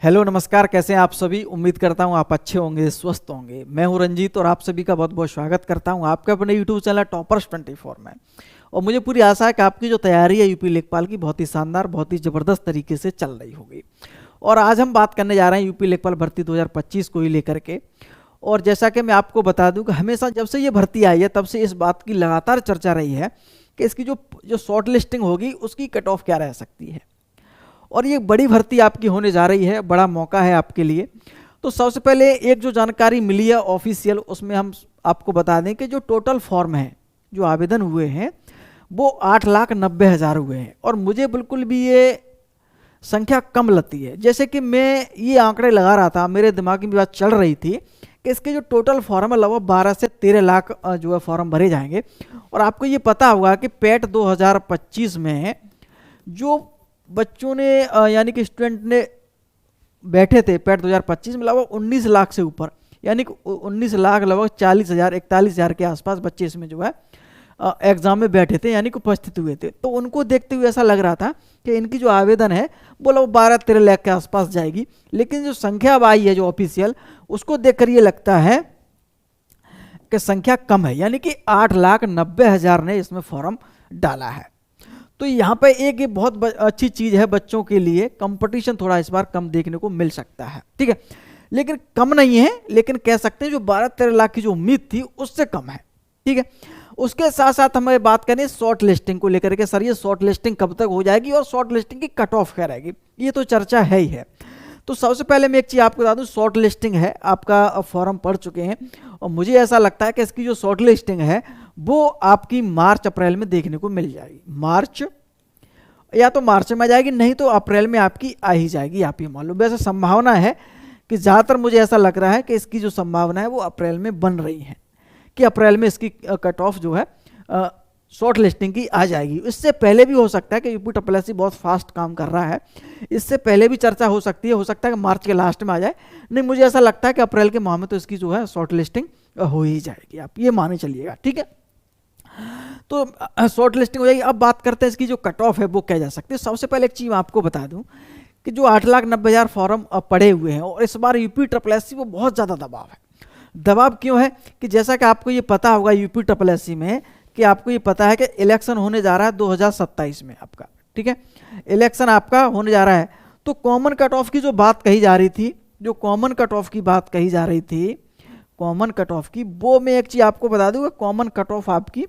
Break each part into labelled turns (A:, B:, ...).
A: Hello नमस्कार, कैसे हैं आप सभी। उम्मीद करता हूं आप अच्छे होंगे, स्वस्थ होंगे। मैं हूं रंजीत और आप सभी का बहुत बहुत स्वागत करता हूं आपके अपने यूट्यूब चैनल टॉपर्स 24 में। और मुझे पूरी आशा है कि आपकी जो तैयारी है यूपी लेखपाल की बहुत ही शानदार, बहुत ही ज़बरदस्त तरीके से चल रही होगी। और आज हम बात करने जा रहे हैं यूपी लेखपाल भर्ती 2025 को ही लेकर के। और जैसा कि मैं आपको बता दूं कि हमेशा जब से ये भर्ती आई है तब से इस बात की लगातार चर्चा रही है कि इसकी जो शॉर्ट लिस्टिंग होगी उसकी कट ऑफ क्या रह सकती है। और ये बड़ी भर्ती आपकी होने जा रही है, बड़ा मौका है आपके लिए। तो सबसे पहले एक जो जानकारी मिली है ऑफिशियल, उसमें हम आपको बता दें कि जो टोटल फॉर्म है, जो आवेदन हुए हैं वो 8,90,000 हुए हैं। और मुझे बिल्कुल भी ये संख्या कम लगती है। जैसे कि मैं ये आंकड़े लगा रहा था, मेरे दिमाग में बात चल रही थी कि इसके जो टोटल फॉर्म है लगभग 12 से 13 लाख जो है फॉर्म भरे जाएंगे। और आपको ये पता होगा कि पेट 2025 में जो बच्चों ने यानी कि स्टूडेंट ने बैठे थे पेट 2025 में लगभग 19 लाख से ऊपर, यानी कि 19 लाख लगभग 40,000 41,000 के आसपास बच्चे इसमें जो है एग्जाम में बैठे थे, यानी कि उपस्थित हुए थे। तो उनको देखते हुए ऐसा लग रहा था कि इनकी जो आवेदन है वो लगभग 12-13 लाख के आसपास जाएगी। लेकिन जो संख्या अब आई है जो ऑफिशियल, उसको देखकर ये लगता है कि संख्या कम है, यानी कि 8,90,000 ने इसमें फॉर्म डाला है। तो यहाँ पे एक ये बहुत अच्छी चीज़ है बच्चों के लिए, कंपटीशन थोड़ा इस बार कम देखने को मिल सकता है, ठीक है। लेकिन कम नहीं है, लेकिन कह सकते हैं जो 12-13 लाख की जो उम्मीद थी उससे कम है, ठीक है। उसके साथ साथ हमें बात करें शॉर्ट लिस्टिंग को लेकर के। सर ये शॉर्ट लिस्टिंग कब तक हो जाएगी और शॉर्ट लिस्टिंग की कट ऑफ क्या रहेगी, ये तो चर्चा है ही है। तो सबसे पहले मैं एक चीज़ आपको बता दूं, शॉर्ट लिस्टिंग है, आपका फॉर्म पड़ चुके हैं। और मुझे ऐसा लगता है कि इसकी जो शॉर्ट लिस्टिंग है वो आपकी मार्च अप्रैल में देखने को मिल जाएगी। मार्च या तो मार्च में आ जाएगी, नहीं तो अप्रैल में आपकी आ ही जाएगी, आप ये मान लो। वैसे संभावना है कि ज़्यादातर मुझे ऐसा लग रहा है कि इसकी जो संभावना है वो अप्रैल में बन रही है कि अप्रैल में इसकी कट ऑफ जो है शॉर्ट लिस्टिंग की आ जाएगी। इससे पहले भी हो सकता है कि यूपी ट्रिपल बहुत फास्ट काम कर रहा है, इससे पहले भी चर्चा हो सकती है, हो सकता है कि मार्च के लास्ट में आ जाए। नहीं, मुझे ऐसा लगता है कि अप्रैल के माह में तो इसकी जो है शॉर्ट लिस्टिंग हो ही जाएगी, आप ये माने चलिएगा, ठीक है। तो शॉर्ट लिस्टिंग हो जाएगी। अब बात करते हैं इसकी जो कट ऑफ है वो क्या जा सकती है। सबसे पहले एक चीज़ आपको बता दूं कि जो 8,90,000 फॉर्म पड़े हुए हैं और इस बार यूपी ट्रिपल वो बहुत ज़्यादा दबाव है। दबाव क्यों है कि जैसा कि आपको ये पता होगा यूपी ट्रिपल में कि आपको ये पता है कि इलेक्शन होने जा रहा है 2027 में आपका, ठीक है। इलेक्शन आपका होने जा रहा है। तो कॉमन कट ऑफ की जो बात कही जा रही थी, जो कॉमन कट ऑफ की बात कही जा रही थी, कॉमन कट ऑफ की, वो मैं एक चीज़ आपको बता दूँ, कॉमन कट ऑफ आपकी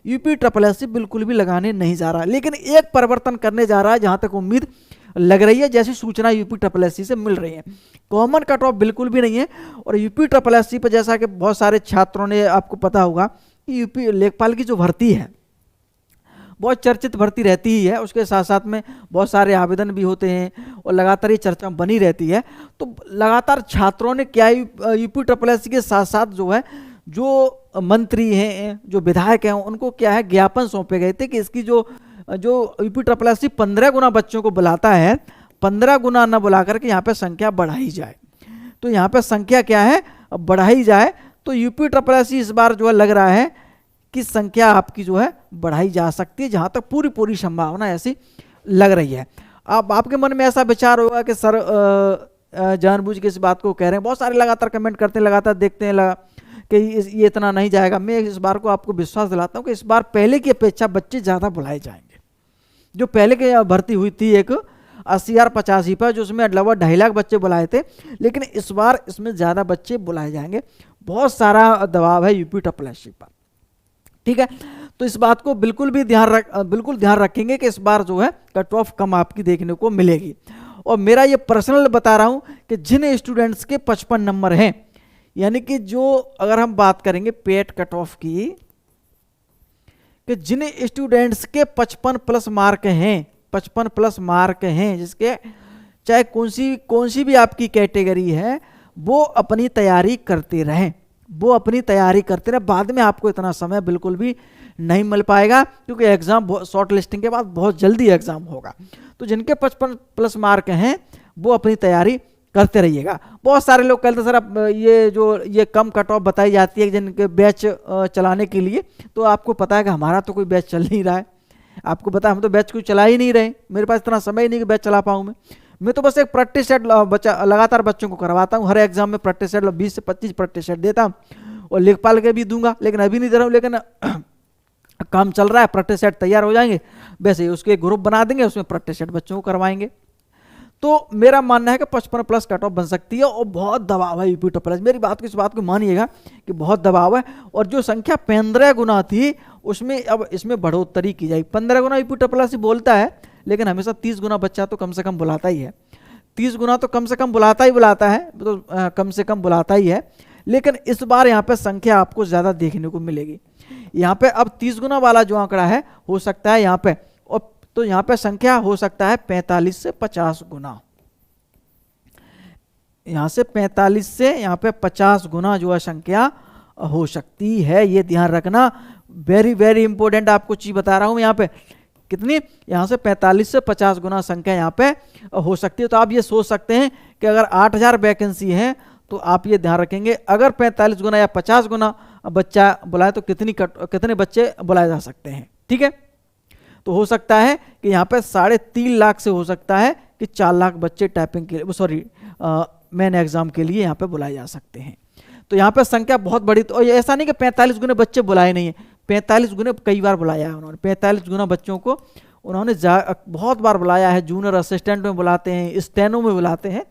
A: यूपी ट्रिपल बिल्कुल भी लगाने नहीं जा रहा। लेकिन एक परिवर्तन करने जा रहा है, जहाँ तक उम्मीद लग रही है, जैसी सूचना यूपी ट्रिपल से मिल रही है। कॉमन कट ऑफ बिल्कुल भी नहीं है। और यूपी ट्रिपल पर जैसा कि बहुत सारे छात्रों ने, आपको पता होगा कि यूपी लेखपाल की जो भर्ती है बहुत चर्चित भर्ती रहती ही है, उसके साथ साथ में बहुत सारे आवेदन भी होते हैं और लगातार ये चर्चा बनी रहती है। तो लगातार छात्रों ने क्या यूपी ट्रिपल के साथ साथ जो है जो मंत्री हैं, जो विधायक हैं, उनको क्या है ज्ञापन सौंपे गए थे कि इसकी जो यूपी ट्रिपल 15 गुना बच्चों को बुलाता है, 15 गुना न बुला करके यहाँ पे संख्या बढ़ाई जाए। तो यहाँ पे संख्या क्या है, बढ़ाई जाए। तो यूपी ट्रिपल इस बार जो है लग रहा है कि संख्या आपकी जो है बढ़ाई जा सकती है, जहाँ तक पूरी संभावना ऐसी लग रही है। अब आपके मन में ऐसा विचार होगा कि सर जानबूझ के इस बात को कह रहे हैं। बहुत सारे लगातार कमेंट करते हैं, लगातार देखते हैं कि ये इतना नहीं जाएगा। मैं इस बार को आपको विश्वास दिलाता हूँ कि इस बार पहले की अपेक्षा बच्चे ज़्यादा बुलाए जाएंगे। जो पहले की भर्ती हुई थी एक 80,085 पर, जो उसमें लगभग 2.5 लाख बच्चे बुलाए थे, लेकिन इस बार इसमें ज़्यादा बच्चे बुलाए जाएंगे। बहुत सारा दबाव है यूपी ट्रिपल पर, ठीक है। तो इस बात को बिल्कुल ध्यान रखेंगे कि इस बार जो है कट ऑफ कम आपकी देखने को मिलेगी। और मेरा ये पर्सनल बता रहा हूँ कि जिन स्टूडेंट्स के 55 नंबर हैं, यानी कि जो अगर हम बात करेंगे पेट कट ऑफ की, कि जिन स्टूडेंट्स के 55 प्लस मार्क हैं, 55 प्लस मार्क हैं, जिसके चाहे कौन सी भी आपकी कैटेगरी है, वो अपनी तैयारी करते रहें, वो अपनी तैयारी करते रहें। बाद में आपको इतना समय बिल्कुल भी नहीं मिल पाएगा, क्योंकि एग्ज़ाम शॉर्ट लिस्टिंग के बाद बहुत जल्दी एग्ज़ाम होगा। तो जिनके 55 प्लस मार्क हैं वो अपनी तैयारी करते रहिएगा। बहुत सारे लोग कहते हैं सर अब ये कम कट ऑफ बताई जाती है जिनके बैच चलाने के लिए। तो आपको पता है कि हमारा तो कोई बैच चल नहीं रहा है, आपको पता है हम तो बैच कोई चला ही नहीं रहे, मेरे पास इतना समय ही नहीं कि बैच चला पाऊँ मैं। मैं तो बस एक प्रैक्टिस सेट बच्चा लगातार बच्चों को करवाता हूँ, हर एग्जाम में प्रैक्टिस सेट 20 से 25 प्रैक्टिस सेट देता हूँ, और लेखपाल के भी दूंगा, लेकिन अभी नहीं दे रहा हूँ। लेकिन काम चल रहा है, प्रैक्टिस सेट तैयार हो जाएंगे, वैसे ही उसके ग्रुप बना देंगे, उसमें प्रैक्टिस सेट बच्चों को करवाएंगे। तो मेरा मानना है कि 55+ कट ऑफ बन सकती है, और बहुत दबाव है यूपी ट्रिपल एस। मेरी बात को, इस बात को मानिएगा कि बहुत दबाव है, और जो संख्या 15 गुना थी उसमें अब इसमें बढ़ोतरी की जाएगी। 15 गुना यूपी ट्रिपल एस बोलता है, लेकिन हमेशा 30 गुना बच्चा तो कम से कम बुलाता ही है, 30 गुना तो कम से कम बुलाता है, तो कम से कम बुलाता ही है। लेकिन इस बार यहाँ पे संख्या आपको ज़्यादा देखने को मिलेगी। यहाँ पे अब 30 गुना वाला जो आंकड़ा है हो सकता है यहाँ पे, और तो यहाँ पे संख्या हो सकता है 45 से 50 गुना, यहाँ से 45 से यहाँ पे 50 गुना जो है संख्या हो सकती है। ये ध्यान रखना, वेरी वेरी इंपॉर्टेंट आपको चीज बता रहा हूँ। यहाँ पे कितनी, यहाँ से 45 से 50 गुना संख्या यहाँ पे हो सकती है। तो आप ये सोच सकते हैं कि अगर 8000 वैकेंसी है तो आप ये ध्यान रखेंगे, अगर 45 गुना या 50 गुना बच्चा बुलाए तो कितने बच्चे बुलाए जा सकते हैं। ठीक है, तो हो सकता है कि यहाँ पे 3.5 लाख से हो सकता है कि 4 लाख बच्चे टाइपिंग के लिए, सॉरी मेन एग्जाम के लिए यहाँ पे बुलाए जा सकते हैं। तो यहाँ पे संख्या बहुत बड़ी, तो ऐसा नहीं कि 45 गुने बच्चे बुलाए नहीं है, 45 गुने कई बार बुलाया है उन्होंने, 45 गुना बच्चों को उन्होंने बहुत बार बुलाया है। जूनियर असिस्टेंट में बुलाते हैं, स्टेनो में बुलाते हैं,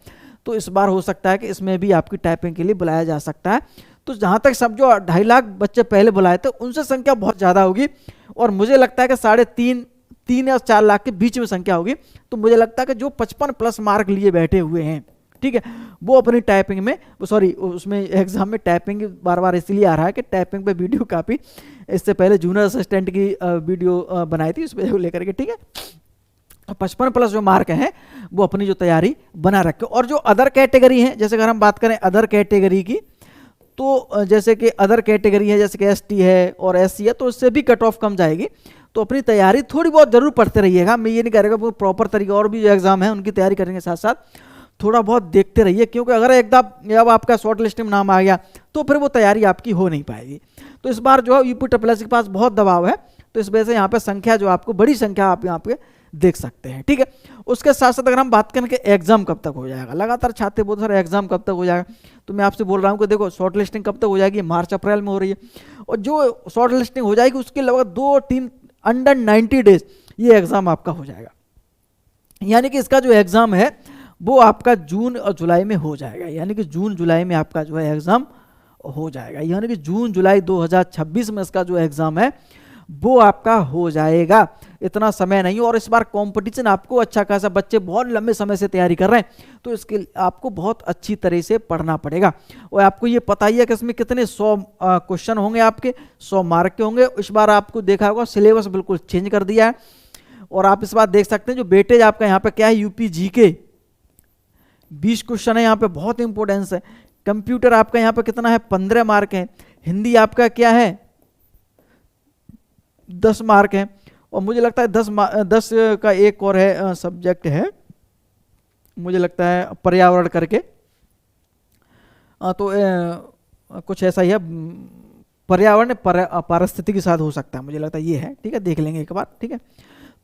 A: तो इस बार हो सकता है कि इसमें भी आपकी टाइपिंग के लिए बुलाया जा सकता है। तो जहाँ तक सब जो 2.5 लाख बच्चे पहले बुलाए थे उनसे संख्या बहुत ज़्यादा होगी, और मुझे लगता है कि 3.5 या 4 लाख के बीच में संख्या होगी। तो मुझे लगता है कि जो 55+ मार्क लिए बैठे हुए हैं, ठीक है, वो अपनी टाइपिंग में, सॉरी उसमें एग्जाम में टाइपिंग बार बार इसलिए आ रहा है कि टाइपिंग पे वीडियो काफ़ी इससे पहले जूनियर असिस्टेंट की वीडियो बनाई थी, उस पर लेकर के, ठीक है। तो 55+ जो मार्क हैं वो अपनी जो तैयारी बना रखे। और जो अदर कैटेगरी हैं, जैसे अगर हम बात करें अदर कैटेगरी की, तो जैसे कि अदर कैटेगरी है, जैसे कि ST है और SC है, तो उससे भी कट ऑफ कम जाएगी। तो अपनी तैयारी थोड़ी बहुत जरूर पढ़ते रहिएगा, मैं ये नहीं कह रहा वो प्रॉपर तरीके, और भी जो एग्जाम है उनकी तैयारी करेंगे साथ साथ थोड़ा बहुत देखते रहिए, क्योंकि अगर एकदम अब आपका शॉर्ट लिस्ट में नाम आ गया तो फिर वो तैयारी आपकी हो नहीं पाएगी। तो इस बार जो है यूपी ट्रिपल एस के पास बहुत दबाव है, तो इस वजह से यहाँ पे संख्या जो आपको बड़ी संख्या आप यहाँ पे देख सकते हैं। ठीक है, उसके साथ साथ अगर हम बात करें कि एग्जाम कब तक हो जाएगा, लगातार छात्र बोलते सर एग्जाम कब तक हो जाएगा, तो मैं आपसे बोल रहा हूँ कि देखो शॉर्ट लिस्टिंग कब तक हो जाएगी, मार्च अप्रैल में हो रही है, और जो शॉर्ट लिस्टिंग हो जाएगी उसके लगभग 2-3 अंडर 90 डेज ये एग्जाम आपका हो जाएगा। यानी कि इसका जो एग्जाम है वो आपका जून और जुलाई में हो जाएगा, यानी कि जून जुलाई में आपका जो है एग्जाम हो जाएगा, यानी कि जून जुलाई 2026 में इसका जो एग्जाम है वो आपका हो जाएगा। इतना समय नहीं, और इस बार कंपटीशन आपको अच्छा खासा, बच्चे बहुत लंबे समय से तैयारी कर रहे हैं, तो इसके आपको बहुत अच्छी तरह से पढ़ना पड़ेगा। और आपको ये पता ही है कि इसमें कितने 100 क्वेश्चन होंगे, आपके 100 मार्क के होंगे। इस बार आपको देखा होगा सिलेबस बिल्कुल चेंज कर दिया है, और आप इस बार देख सकते हैं जो वेटेज आपका यहाँ पे क्या है, यूपी GK 20 क्वेश्चन है यहाँ पे, बहुत इंपॉर्टेंस है। कंप्यूटर आपका यहाँ पे कितना है, 15 मार्क है। हिंदी आपका क्या है, 10 मार्क है। और मुझे लगता है 10 का एक और है सब्जेक्ट है, मुझे लगता है पर्यावरण करके, तो कुछ ऐसा ही है, पर्यावरण पारिस्थितिकी के साथ हो सकता है, मुझे लगता है ये है। ठीक है, देख लेंगे एक बार। ठीक है,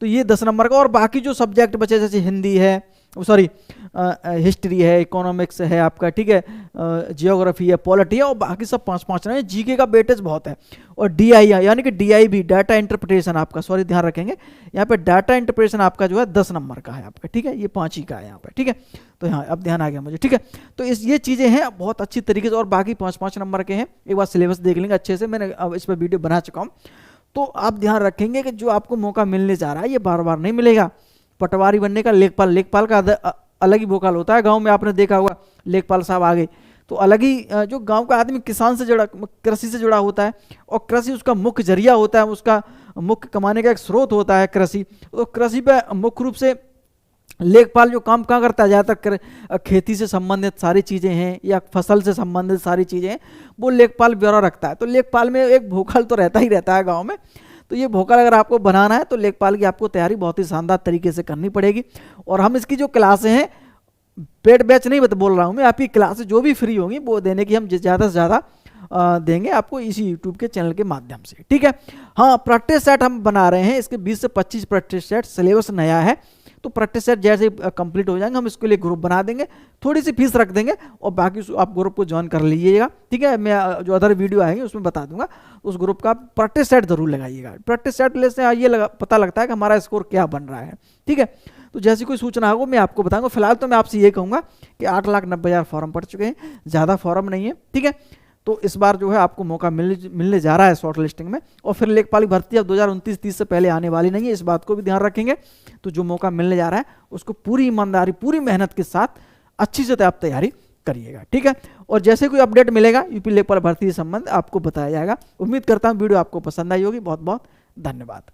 A: तो ये 10 नंबर का, और बाकी जो सब्जेक्ट बचे जैसे हिंदी है, सॉरी हिस्ट्री है, इकोनॉमिक्स है आपका, ठीक है, जियोग्राफी है, पॉलिटी है, और बाकी सब 5-5 है। GK का वेटेज बहुत है। और DI है, यानी कि DIB डाटा इंटरप्रिटेशन आपका, सॉरी ध्यान रखेंगे यहाँ पे डाटा इंटरप्रिटेशन आपका जो है 10 नंबर का है आपका। ठीक है, ये 5 ही का है यहाँ पे। ठीक है, तो यहाँ अब ध्यान आ गया मुझे। ठीक है, तो ये चीज़ें हैं बहुत अच्छी तरीके से, और बाकी 5-5 नंबर के हैं। एक बार सिलेबस देख लेंगे अच्छे से, मैंने अब इस पर वीडियो बना चुका हूँ। तो आप ध्यान रखेंगे कि जो आपको मौका मिलने जा रहा है ये बार बार नहीं मिलेगा। पटवारी बनने का, लेखपाल का अलग ही भोकाल होता है। गांव में आपने देखा होगा लेखपाल साहब आ गए तो अलग ही, जो गांव का आदमी किसान से जुड़ा, कृषि से जुड़ा होता है, और कृषि उसका मुख्य जरिया होता है, उसका मुख्य कमाने का एक स्रोत होता है कृषि। तो कृषि पे मुख्य रूप से लेखपाल जो काम कहाँ करता है, ज़्यादातर खेती से संबंधित सारी चीज़ें हैं या फसल से संबंधित सारी चीज़ें हैं, वो लेखपाल ब्यौरा रखता है। तो लेखपाल में एक भोकाल तो रहता ही रहता है गाँव में। तो ये भोकाल अगर आपको बनाना है तो लेखपाल की आपको तैयारी बहुत ही शानदार तरीके से करनी पड़ेगी। और हम इसकी जो क्लासें हैं, पेड बैच नहीं बोल रहा हूँ मैं, आपकी क्लासें जो भी फ्री होंगी वो देने की हम ज़्यादा से ज़्यादा देंगे आपको इसी यूट्यूब के चैनल के माध्यम से। ठीक है, हाँ प्रैक्टिस सेट हम बना रहे हैं, इसके 20 से 25 प्रैक्टिस सेट, सिलेबस नया है, तो प्रैक्टिस सेट जैसे कंप्लीट हो जाएंगे हम इसके लिए ग्रुप बना देंगे, थोड़ी सी फीस रख देंगे और बाकी आप ग्रुप को ज्वाइन कर लीजिएगा, ठीक है। मैं जो अदर वीडियो आएंगे उसमें बता दूंगा, उस ग्रुप का प्रैक्टिस सेट जरूर लगाइएगा। प्रैक्टिस सेट ले से ये पता लगता है कि हमारा स्कोर क्या बन रहा है, ठीक है। तो जैसी कोई सूचना होगी मैं आपको बताऊंगा। फिलहाल तो मैं आपसे ये कहूँगा कि 8,90,000 फॉर्म पड़ चुके हैं, ज़्यादा फॉर्म नहीं है, ठीक है। तो इस बार जो है आपको मौका मिलने जा रहा है शॉर्ट लिस्टिंग में, और फिर लेखपाल भर्ती अब 2029-30 से पहले आने वाली नहीं है, इस बात को भी ध्यान रखेंगे। तो जो मौका मिलने जा रहा है उसको पूरी ईमानदारी पूरी मेहनत के साथ अच्छी से आप तैयारी करिएगा, ठीक है। और जैसे कोई अपडेट मिलेगा यूपी लेखपाल भर्ती से संबंध आपको बताया जाएगा। उम्मीद करता हूँ वीडियो आपको पसंद आई होगी। बहुत बहुत धन्यवाद।